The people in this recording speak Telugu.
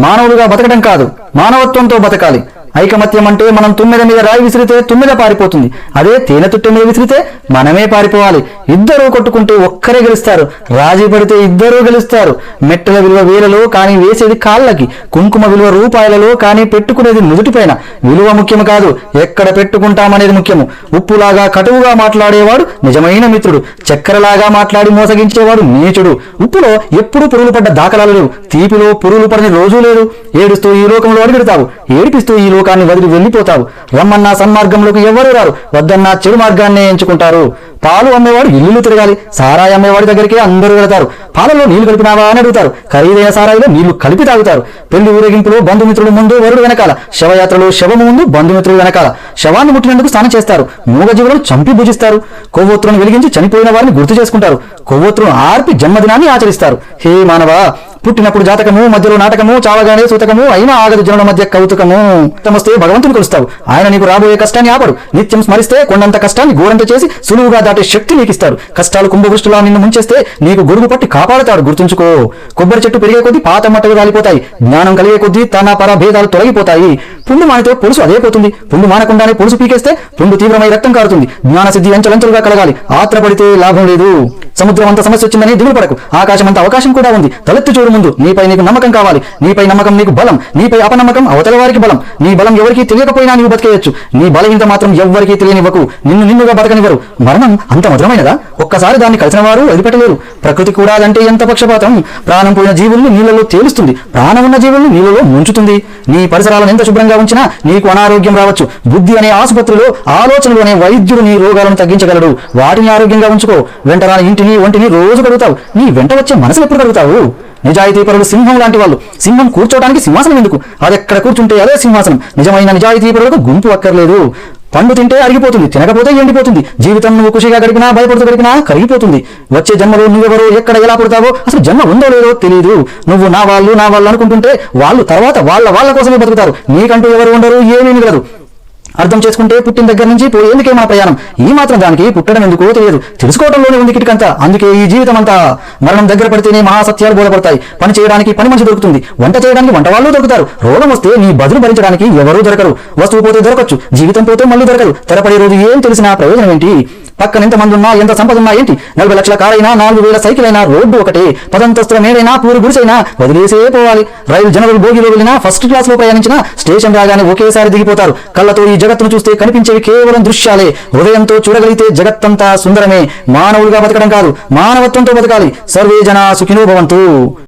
మానవులుగా బతకడం కాదు, మానవత్వంతో బతకాలి. ఐకమత్యం అంటే మనం తుమ్మెద మీద రాయి విసిరితే తుమ్మెద పారిపోతుంది, అదే తేనె తుట్టె మీద విసిరితే మనమే పారిపోవాలి. ఇద్దరూ కొట్టుకుంటే ఒక్కరే గెలుస్తారు, రాజీ పడితే ఇద్దరూ గెలుస్తారు. మెట్టల విలువ వేలలో కానీ వేసేది కాళ్ళకి, కుంకుమ విలువ రూపాయలలో కానీ పెట్టుకునేది నుదుటిపైన. విలువ ముఖ్యం కాదు, ఎక్కడ పెట్టుకుంటామనేది ముఖ్యము. ఉప్పులాగా కటువుగా మాట్లాడేవాడు నిజమైన మిత్రుడు, చక్కెరలాగా మాట్లాడి మోసగించేవాడు నీచుడు. ఉప్పులో ఎప్పుడూ పురుగులు పడ్డ దాఖలాలు లేవు, తీపిలో పురుగులు పడని రోజూ లేదు. ఏడుస్తూ ఈ లోకంలో అడుగుతావు, ఏడిపిస్తూ ఈ లోకాన్ని వదిలి వెళ్ళిపోతావు. రమ్మన్నా సన్మార్గంలోకి ఎవరూ రారు, వద్దన్నా చెడు మార్గాన్నే ఎంచుకుంటారు. పాలు అమ్మేవాడు ఇల్లు తిరగాలి, సారాయి అమ్మేవాడి దగ్గరికి అందరూ వెళతారు. పాలలో నీళ్లు కలిపినావా అని అడుగుతారు, ఖరీదైన సారాయిలో నీళ్లు కలిపి తాగుతారు. పెళ్లి ఊరేగింపులో బంధుమిత్రుడు ముందు, వరుడు వెనకాల. శవయాత్రలో శవము ముందు, బంధుమిత్రుడు వెనకాల. శవాన్ని ముట్టినందుకు స్నానం చేస్తారు, మూగజీవులను చంపి భుజిస్తారు. కొవ్వొత్తులను వెలిగించి చనిపోయిన వారిని గుర్తు చేసుకుంటారు, కొవ్వొత్తులను ఆర్పి జన్మదినాన్ని ఆచరిస్తారు. హే మానవా, పుట్టినప్పుడు జాతకము, మధ్యలో నాటకము, చావగానే సూతకము, అయినా ఆగదు జనుల మధ్య కౌతుకము. వస్తే భగవంతుని కొలుస్తావు, ఆయన నీకు రాబోయే కష్టాన్ని ఆపడు. నిత్యం స్మరిస్తే కొండంత కష్టాన్ని గోరంత చేసి సులువుగా దాటే శక్తి నీకు ఇస్తాడు. కష్టాలు కుంభవృష్టిలా నిన్ను ముంచేస్తే నీకు గొడుగు పట్టి కాపాడుతాడు, గుర్తుంచుకో. కొబ్బరి చెట్టు పెరిగే కొద్దీ పాత మట్టలు రాలిపోతాయి, జ్ఞానం కలిగే కొద్దీ తన పర భేదాలు తొలగిపోతాయి. పుండు మానితే పొలుసు అదే పోతుంది, పుండు మానకుండానే పొలుసు పీకేస్తే పుండు తీవ్రమై రక్తం కారుతుంది. జ్ఞాన సిద్ధి అంచెలంచెలుగా కలగాలి, ఆత్రపడితే లాభం లేదు. సముద్రం అంత సమస్య వచ్చిందని దిగులు పడకు, ఆకాశం అంత అవకాశం కూడా ఉంది. తలెత్తి చూడు ముందు, నీపై నీకు నమ్మకం కావాలి, నీపై నమ్మకం నీకు బలం, నీపై అపనమ్మకం అవతల వారికి బలం. నీ బలం ఎవరికీ తెలియకపోయినా నీవు బతికేయచ్చు, నీ బలహీనత మాత్రం ఎవ్వరికీ తెలియనివ్వకు. నిన్నుగా బతకనివ్వరు. మరణం అంత మధురమైనదా? ఒక్కసారి దాన్ని కలిసిన వారు వదిలిపెట్టలేరు. ప్రకృతి కూడా అదంటే ఎంత పక్షపాతం. ప్రాణం పోయిన జీవుల్ని నీళ్లలో తేలుస్తుంది, ప్రాణం ఉన్న జీవుల్ని నీళ్లలో ముంచుతుంది. నీ పరిసరాలను ఎంత శుభ్రంగా ఉంచినా నీకు అనారోగ్యం రావచ్చు. బుద్ధి అనే ఆసుపత్రిలో, ఆలోచనలు అనే వైద్యుడు నీ రోగాలను తగ్గించగలడు. వాటిని ఆరోగ్యంగా ఉంచుకో. వెంటరాని ఇంటిని ఒంటిని రోజు కడుగుతావు, నీ వెంట వచ్చే మనసులు ఎప్పుడు కడుగుతావు? నిజాయితీ పరులు సింహం లాంటి వాళ్ళు. సింహం కూర్చోడానికి సింహాసనం ఎందుకు? అదెక్కడ కూర్చుంటే అదే సింహాసనం. నిజమైన నిజాయితీ పరులకు గుంపు అక్కర్లేదు. పండు తింటే అరిగిపోతుంది, తినకపోతే ఎండిపోతుంది. జీవితం నువ్వు ఖుషిగా గడిపినా, భయపడుతూ గడిపినా కరిగిపోతుంది. వచ్చే జన్మలో నువ్వెవరో, ఎక్కడ ఎలా పుడతావో, అసలు జన్మ ఉందో లేదో తెలియదు. నువ్వు నా వాళ్ళు అనుకుంటుంటే వాళ్ళు తర్వాత వాళ్ళ కోసమే బతుకుతారు. నీకంటూ ఎవరు ఉండరు, ఏమీ మిగలదు. అర్థం చేసుకుంటే పుట్టిన దగ్గర నుంచి పోయేందుకే మన ప్రయాణం. ఈ మాత్రం దానికి పుట్టడం ఎందుకో తెలియదు, తెలుసుకోవడంలోనే ఉంది కిటికంతా. అందుకే ఈ జీవితం అంతా. మరణం దగ్గర పడితేనే మహాసత్యాలు బోధపడతాయి. పని చేయడానికి పని మనిషి దొరుకుతుంది, వంట చేయడానికి వంట వాళ్ళు దొరుకుతారు. రోగం వస్తే నీ బదులు భరించడానికి ఎవరూ దొరకరు. వస్తువు పోతే దొరకచ్చు, జీవితం పోతే మళ్ళీ దొరకదు. తెరపడే రోజు ఏం తెలిసినా ప్రయోజనం ఏంటి? పక్కన ఎంత మంది ఉన్నా, ఎంత సంపద ఉన్నా ఏంటి? 40 లక్షల కారైనా, 4000 సైకిల్ అయినా, రోడ్డు ఒకటే. 10 అంతస్తుల మేడైనా, పూరు గుడిసైనా వదిలేసే పోవాలి. రైలు జనరల్ బోగిలో వెళ్ళినా, ఫస్ట్ క్లాస్ లో ప్రయాణించినా, స్టేషన్ రాగానే ఒకేసారి దిగిపోతారు. కళ్ళతో ఈ జగత్తును చూస్తే కనిపించేవి కేవలం దృశ్యాలే. హృదయంతో చూడగలిగితే జగత్తంతా సుందరమే. మానవులుగా బతకడం కాదు, మానవత్వంతో బతకాలి. సర్వే జనా సుఖినో భవంతు.